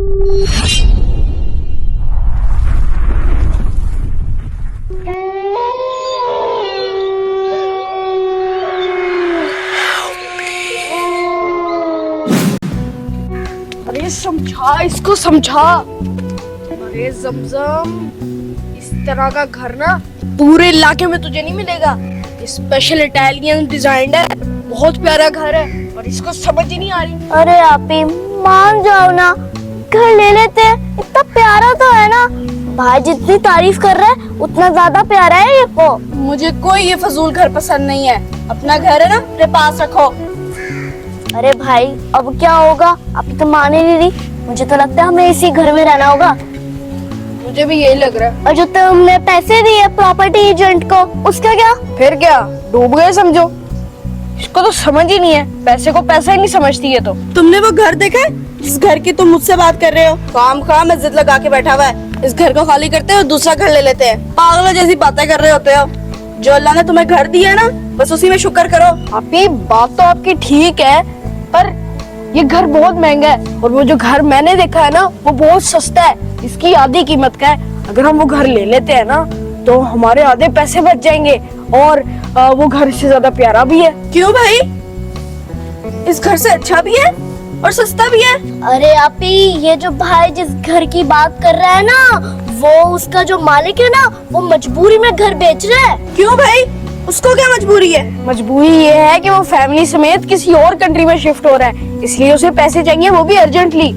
अरे समझा इसको, समझा। अरे जमजम, इस तरह का घर ना पूरे इलाके में तुझे नहीं मिलेगा। स्पेशल इटालियन डिजाइन है, बहुत प्यारा घर है और इसको समझ ही नहीं आ रही। अरे आप ही मान जाओ ना, घर ले लेते हैं, इतना प्यारा तो है ना। भाई जितनी तारीफ कर रहा है उतना ज्यादा प्यारा है ये को। मुझे कोई ये फजूल घर पसंद नहीं है। अपना घर है ना अपने पास रखो। अरे भाई अब क्या होगा, आप तो माने नहीं रही। मुझे तो लगता है हमें इसी घर में रहना होगा। मुझे भी यही लग रहा है। और जो तुमने पैसे दिए प्रॉपर्टी एजेंट को, उसका क्या? फिर क्या, डूब गए समझो। इसको तो समझ ही नहीं है, पैसे को पैसा ही नहीं समझती है। तो तुमने वो घर देखा है जिस घर की तुम मुझसे बात कर रहे हो? काम इज्जत लगा के बैठा हुआ है। इस घर को खाली करते हो, दूसरा घर ले लेते हैं। पागलों जैसी बातें कर रहे होते हो। जो अल्लाह ने तुम्हें घर दिया ना, बस उसी में शुक्र करो। अभी बात तो आपकी ठीक है, पर ये घर बहुत महंगा है और वो जो घर मैंने देखा है ना वो बहुत सस्ता है। इसकी आधी कीमत का है। अगर हम वो घर ले लेते हैं ना तो हमारे आधे पैसे बच जाएंगे और वो घर इससे ज्यादा प्यारा भी है। क्यों भाई, इस घर से अच्छा भी है और सस्ता भी है। अरे आप ही, ये जो भाई जिस घर की बात कर रहा है ना, वो उसका जो मालिक है ना, वो मजबूरी में घर बेच रहा है। क्यों भाई, उसको क्या मजबूरी है? मजबूरी ये है कि वो फैमिली समेत किसी और कंट्री में शिफ्ट हो रहा है, इसलिए उसे पैसे चाहिए, वो भी अर्जेंटली।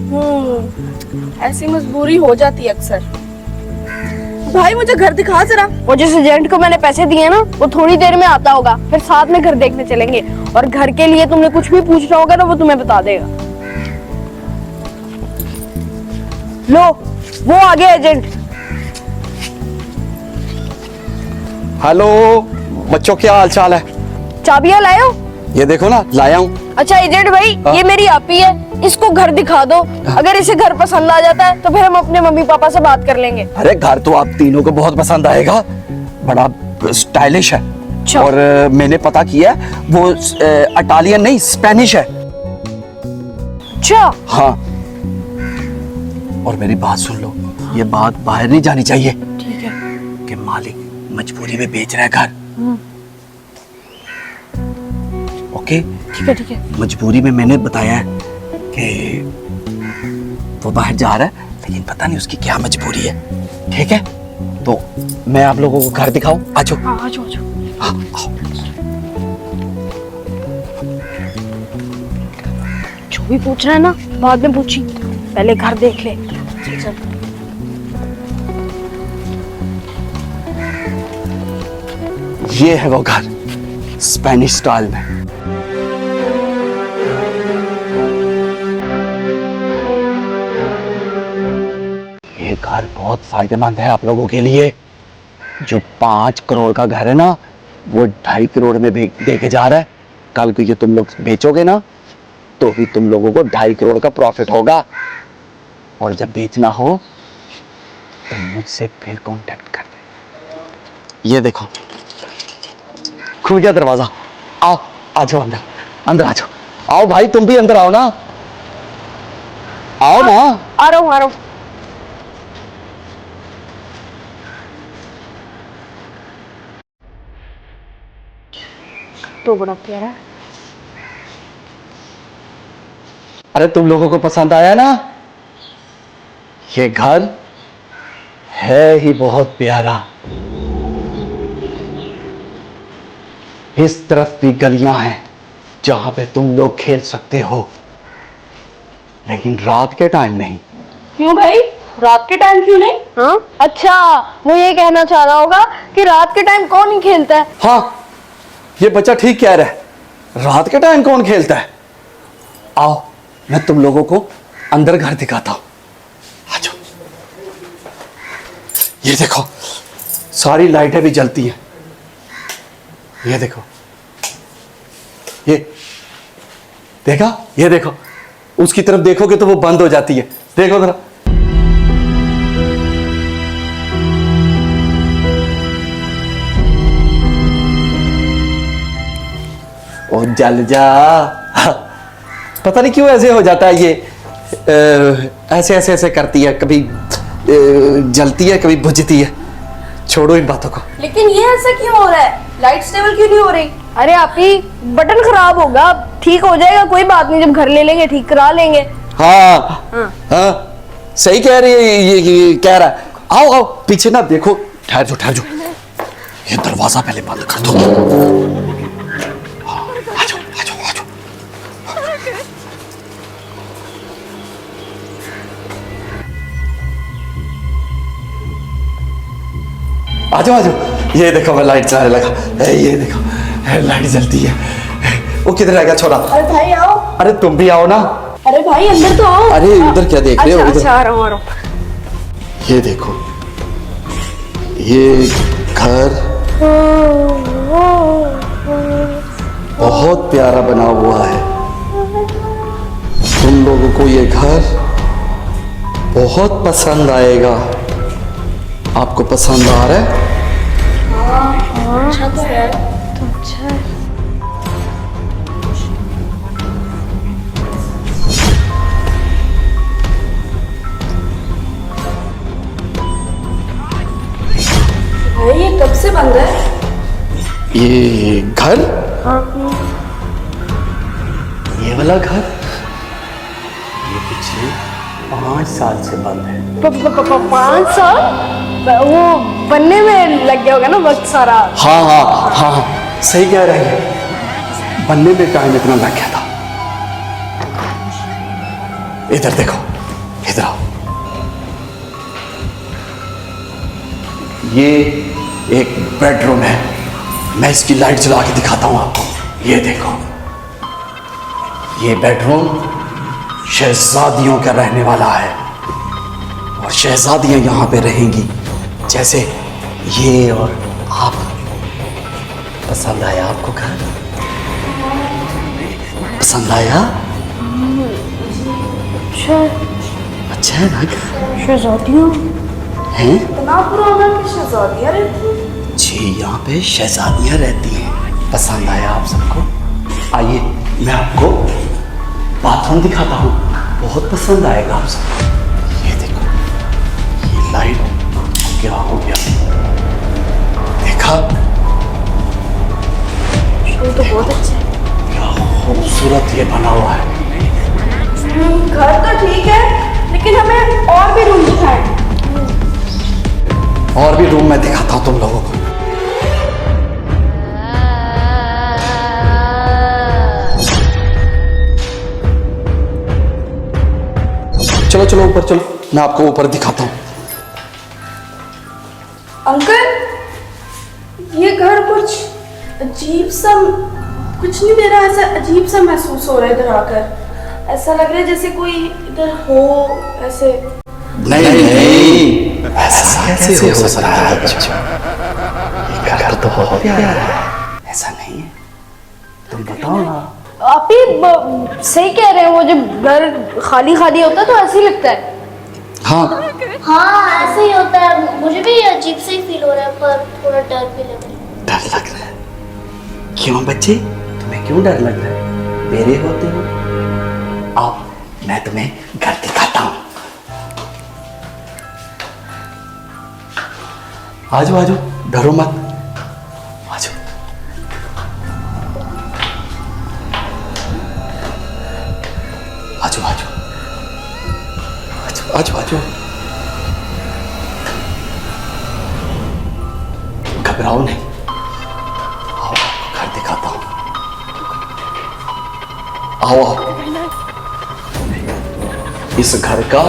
ऐसी मजबूरी हो जाती है अक्सर। भाई मुझे घर दिखा जरा। वो जिस एजेंट को मैंने पैसे दिए ना, वो थोड़ी देर में आता होगा, फिर साथ में घर देखने चलेंगे। और घर के लिए तुमने कुछ भी पूछना होगा ना, वो तुम्हें बता देगा। लो, वो आ गया एजेंट। हेलो बच्चों, क्या हाल चाल है? चाबियां लाए हो? ये देखो ना, लाया हूँ। अच्छा एजेंट भाई, ये मेरी आपी है, इसको घर दिखा दो। अगर इसे घर पसंद आ जाता है तो फिर हम अपने मम्मी पापा से बात कर लेंगे। अरे घर तो आप तीनों को बहुत पसंद आएगा, बड़ा स्टाइलिश है। अच्छा। और मैंने पता किया, वो इटालियन नहीं स्पेनिश है। अच्छा। हाँ, और मेरी बात सुन लो, ये बात बाहर नहीं जानी चाहिए। ठीक है। कि मालिक मजबूरी में बेच रहा है घर। ओके, ठीक है, ठीक है। मजबूरी में मैंने बताया है कि वो बाहर जा रहा है, लेकिन पता नहीं उसकी क्या मजबूरी है। ठीक है, तो मैं आप लोगों को घर दिखाऊं? आ जाओ। हाँ, आ जाओ, आ जाओ। हाँ, आओ। जो भी पूछ रहा है ना बाद में पूछी, पहले घर देख ले। चल। ये है वो घर, स्पेनिश स्टाइल में। ये घर बहुत फायदेमंद है आप लोगों के लिए। जो 5 करोड़ का घर है ना, वो 2.5 करोड़ में देके जा रहा है। कल को ये तुम लोग बेचोगे ना, तो भी तुम लोगों को 2.5 करोड़ का प्रॉफिट होगा। और जब बेचना हो तो मुझसे फिर कांटेक्ट कर दे। ये देखो, खुल गया दरवाजा। आओ, आ जाओ अंदर, अंदर आ जाओ। आओ भाई, तुम भी अंदर आओ ना, आओ ना। आ रहा हूँ, आ रहा हूँ। तो बड़ा प्यारा है। अरे तुम लोगों को पसंद आया ना? ये घर है ही बहुत प्यारा। इस तरफ भी गलियां हैं जहां पे तुम लोग खेल सकते हो, लेकिन रात के टाइम नहीं। क्यों भाई, रात के टाइम क्यों नहीं? हाँ, अच्छा वो ये कहना चाह रहा होगा कि रात के टाइम कौन ही खेलता है। हाँ, ये बच्चा ठीक कह रहा है, रात के टाइम कौन खेलता है। आओ, मैं तुम लोगों को अंदर घर दिखाता हूं। आ जाओ। ये देखो, सारी लाइटें भी जलती हैं। ये देखो, ये देखा, ये देखो, उसकी तरफ देखोगे तो वो बंद हो जाती है। देखो जरा। ओ जल जा। पता नहीं क्यों ऐसे हो जाता है ये। ऐसे ऐसे ऐसे करती है, कभी जलती है, कभी बुझती है। छोड़ो इन बातों को। लेकिन ये ऐसा क्यों हो रहा है? लाइट स्टेबल क्यों नहीं हो रही? अरे आप ही बटन खराब होगा, ठीक हो जाएगा, कोई बात नहीं, जब घर ले लेंगे ठीक करा लेंगे। हाँ हाँ, सही कह रही है, ये कह रहा है। आओ आओ पीछे ना देखो, ठहर जाओ ठहर जाओ, ये दरवाजा पहले बंद कर दो। हाँ, आ जाओ आ जाओ आ जाओ। आ जाओ आ जाओ, ये देखो मैं लाइट चलाने लगा, ये देखो लाइट जलती है। वो किधर रह गया छोरा? अरे भाई आओ। अरे तुम भी आओ ना। अरे भाई अंदर तो आओ। अरे उधर क्या देख रहे हो? अच्छा, इधर अच्छा, आ रहा हूँ। ये देखो, ये घर बहुत प्यारा बना हुआ है। तुम लोगों को ये घर बहुत पसंद आएगा। आपको पसंद आ रहा है? अच्छा तो है। तो अच्छा है। भाई ये कब से बंद है? ये घर, ये वाला घर, ये पिछले 5 साल से बंद है। 5 साल? वो बनने में लग गया होगा ना वक्त सारा। हाँ हाँ हाँ, सही कह रहे हैं, बनने में टाइम इतना लग गया था। इधर देखो, इधर आओ। ये एक बेडरूम है, मैं इसकी लाइट जला के दिखाता हूं आपको। ये देखो, ये बेडरूम शहजादियों का रहने वाला है, और शहजादियां यहां पे रहेंगी, जैसे ये और आप। पसंद आया आपको घर? पसंद आया? अच्छा है ना घर? शहजादियों हैं? इतना पुराना कि शहजादियां रहती हैं? जी, यहाँ पे शहजादियाँ रहती हैं। पसंद आया आप सबको? आइए मैं आपको बाथरूम दिखाता हूँ, बहुत पसंद आएगा आप सबको। ये देखो, ये लाइट क्या हो गया, देखा? शो तो बहुत अच्छा है। क्या खूबसूरत ये बना हुआ है। घर तो ठीक है, लेकिन हमें और भी रूम दिखाएं। और भी रूम मैं दिखाता हूँ तुम लोगों को। चलो चलो ऊपर चलो, मैं आपको ऊपर दिखाता हूँ। अंकल, ये घर कुछ अजीब सा, कुछ नहीं दे रहा, ऐसा अजीब सा महसूस हो रहा है इधर आकर। ऐसा लग रहा है जैसे कोई इधर हो, ऐसे। नहीं नहीं, ऐसा कैसे हो सकता है बच्चों? ये घर तो बहुत प्यारा है। ऐसा नहीं है, तुम बताओ ना। आप ही सही कह रहे हैं, वो जब घर खाली खाली होता है तो ऐसे ही लगता है। हाँ हाँ ऐसे ही होता है, मुझे भी अजीब से ही फील हो रहा है, पर थोड़ा डर भी लग रहा है। डर लग रहा है? क्यों बच्चे, तुम्हें क्यों डर लग रहा है? मेरे होते हो आप, मैं तुम्हें घर दिखाता हूँ। आ जाओ आ जाओ, डरो मत, आ जाओ। आ जाओ आ जाओ आ जाओ आ जाओ, घबराओ नहीं, आओ आपको घर दिखाता हूँ। आओ आओ। इस घर का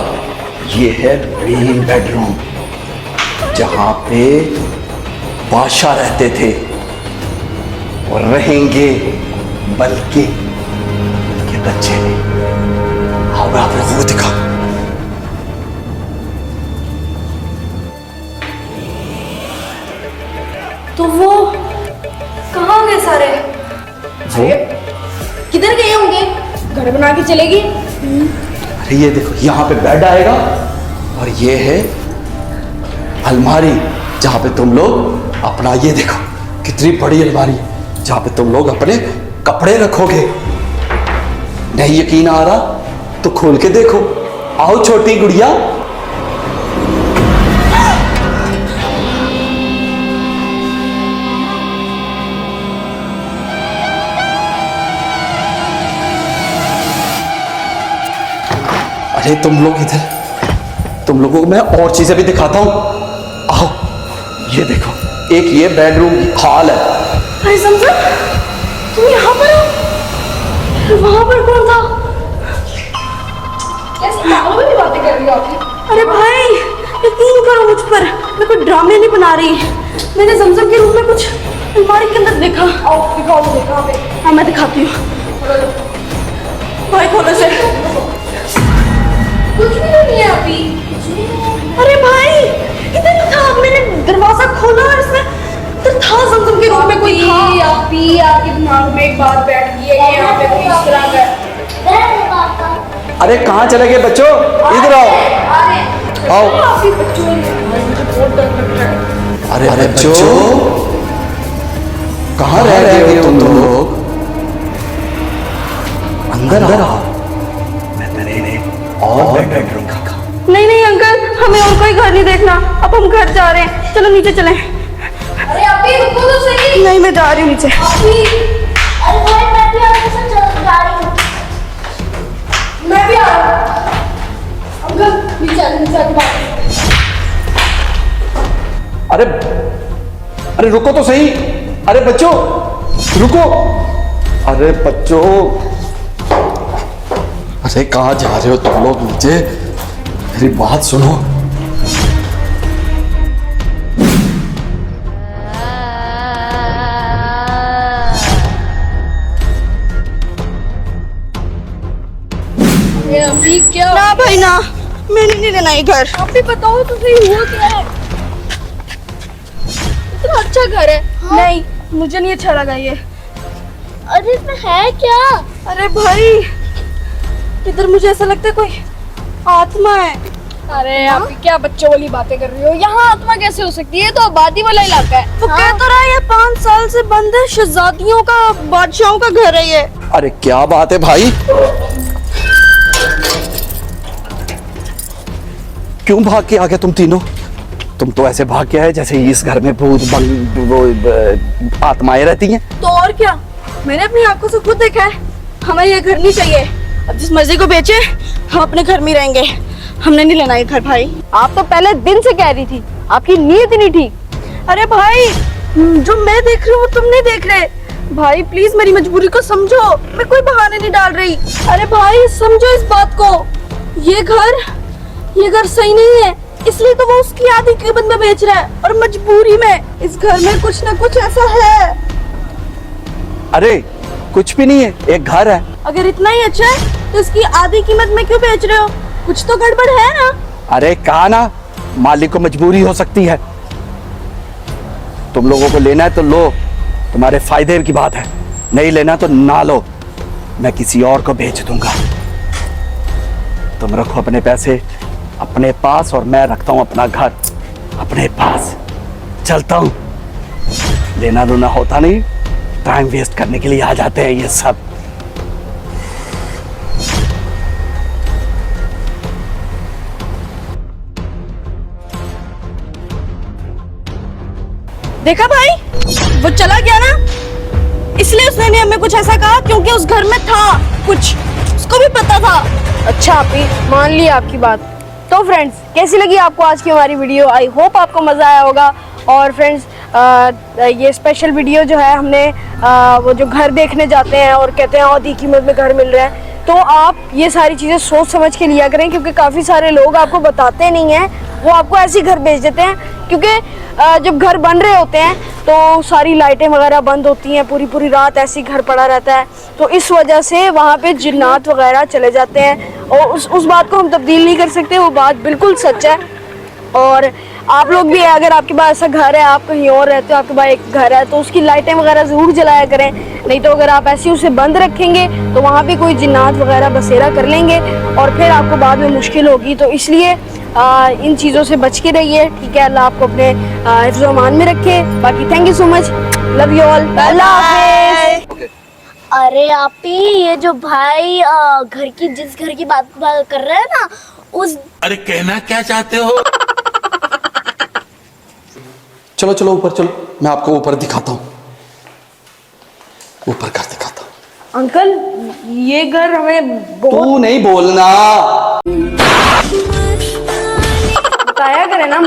ये है मेन बेडरूम, जहां पे बादशाह रहते थे और रहेंगे, बल्कि उनके बच्चे भी। आओ मैं आप लोगों को दिखाऊं। तो वो कहाँ गए सारे? वो किधर गए होंगे? घर बना के चलेगी। अरे ये देखो, यहाँ पे बेड आएगा, और ये है अलमारी, जहां पे तुम लोग अपना, ये देखो कितनी बड़ी अलमारी है, जहां पे तुम लोग अपने कपड़े रखोगे। नहीं यकीन आ रहा तो खोल के देखो, आओ छोटी गुड़िया। अरे तुम लोग इधर, तुम लोगों को मैं और चीजें भी दिखाता हूं। आओ, ये देखो, एक ये बेडरूम हॉल है। अरे समझो, तुम यहाँ पर हो? वहाँ पर कौन था? कैसी पागलों में भी बातें कर रही हो आप? अरे भाई, यकीन करो मुझ पर, मैं कोई ड्रामे नहीं बना रही। मैंने जमजम के रूम में कुछ अलमारी के अंदर देखा। आओ दिखाओ, देखा पे। हाँ मैं दिखाती हूँ। भाई खोलो से। कुछ भी नहीं है अभी। अरे भाई, इधर था, मैंने दरवाजा खोला और इसमें इधर था, जमजम के रूम में कोई था। अभी आपके दिमाग में एक बात बैठ गई है, यहाँ पे कोई इस तरह का। अरे कहाँ चले गए बच्चों, इधर आओ। आओ। अरे अरे बच्चों, कहाँ रह गए हो तुम लोग? अंदर आओ, मैं तेरे और बेडरूम का। नहीं नहीं अंकल, हमें और कोई घर नहीं देखना, अब हम घर जा रहे हैं, चलो नीचे चलें। अरे अभी रुको तो सही। नहीं मैं जा रही हूँ नीचे। अरे भाई मैं भी आपके साथ जा रही हूँ। मैं भी आ रहा हूँ। अंकल नीचे आके बात। अरे अरे रुको तो सही। अरे बच्चों रुको। अरे बच्चों, अरे कहाँ जा रहे हो तुम लोग? नीचे मेरी बात सुनो। अभी क्या? ना भाई ना, मैंने नहीं लेना ये घर। आप भी बताओ तो सही, हुआ क्या है? इतना अच्छा घर है। हाँ? नहीं मुझे नहीं अच्छा लगा ये। अरे इसमें है क्या? अरे भाई, इधर मुझे ऐसा लगता है कोई आत्मा है। अरे आप क्या बच्चों वाली बातें कर रही हो? यहाँ आत्मा कैसे हो सकती है? ये तो आबादी वाला इलाका है। तो कह तो रहा है ये 5 साल से बंद है, शहजादियों का, बादशाहों का घर है ये। अरे क्या बात है भाई, क्यों भाग के आ गए तुम तीनों? तुम तो ऐसे भाग के आए जैसे इस घर में भूत आत्माएं रहती हैं। तो और क्या, मैंने अपनी आंखों से खुद देखा है। हमें ये घर नहीं चाहिए, अब जिस मर्जी को बेचे, हम अपने घर में रहेंगे। हमने नहीं लेना ये घर भाई। आप तो पहले दिन से कह रही थी, आपकी नीयत नहीं ठीक। अरे भाई, जो मैं देख रही हूँ तुम नहीं देख रहे। भाई प्लीज मेरी मजबूरी को समझो, मैं कोई बहाने नहीं डाल रही। अरे भाई समझो इस बात को, ये घर सही नहीं है, इसलिए तो वो उसकी आधी कीमत में बेच रहा है, और मजबूरी में। इस घर में कुछ ना कुछ ऐसा है। अरे कुछ भी नहीं है, एक घर है। अगर इतना ही अच्छा है तो इसकी आधी कीमत में क्यों बेच रहे हो? कुछ तो गड़बड़ है ना? अरे कहा ना, मालिक को मजबूरी हो सकती है। तुम लोगों को लेना है तो लो, तुम्हारे फायदे की बात है। नहीं लेना तो ना लो, मैं किसी और को बेच दूंगा। तुम रखो अपने पैसे अपने पास, और मैं रखता हूं अपना घर अपने पास। चलता हूं। लेना देना होता नहीं, टाइम वेस्ट करने के लिए आ जाते हैं ये सब। देखा भाई, वो चला गया ना, इसलिए उसने नहीं हमें कुछ ऐसा कहा, क्योंकि उस घर में था कुछ, उसको भी पता था। अच्छा आपी, मान ली आपकी बात। तो फ्रेंड्स, कैसी लगी आपको आज की हमारी वीडियो? आई होप आपको मज़ा आया होगा। और फ्रेंड्स, ये स्पेशल वीडियो जो है, हमने वो जो घर देखने जाते हैं और कहते हैं आधी कीमत में घर मिल रहा है, तो आप ये सारी चीज़ें सोच समझ के लिया करें, क्योंकि काफ़ी सारे लोग आपको बताते नहीं हैं, वो आपको ऐसे ही घर बेच देते हैं। क्योंकि जब घर बन रहे होते हैं तो सारी लाइटें वगैरह बंद होती हैं, पूरी पूरी रात ऐसे ही घर पड़ा रहता है, तो इस वजह से वहाँ पे जिन्नात वगैरह चले जाते हैं, और उस बात को हम तब्दील नहीं कर सकते। वो बात बिल्कुल सच है। और आप लोग भी, अगर आपके पास ऐसा घर है, आप कहीं और रहते हो, आपके पास एक घर है, तो उसकी लाइटें वगैरह ज़रूर जलाया करें। नहीं तो अगर आप ऐसे उसे बंद रखेंगे तो वहाँ भी कोई जिन्नात वगैरह बसेरा कर लेंगे, और फिर आपको बाद में मुश्किल होगी। तो इसलिए इन चीज़ों से बच के रहिए, ठीक है? अल्लाह आपको अपने हिफ्ज़ व अमान में रखे। बाकी thank you so much, love you all, अल्लाह हाफ़िज़। अरे आपी, ये जो भाई जिस घर की बात कर रहे हैं ना, उस अरे कहना क्या चाहते हो? चलो चलो ऊपर चलो, मैं आपको ऊपर दिखाता हूँ, ऊपर घर दिखाता हूँ। अंकल ये घर हमें बहुत तू नहीं बोलना। बताया करे ना।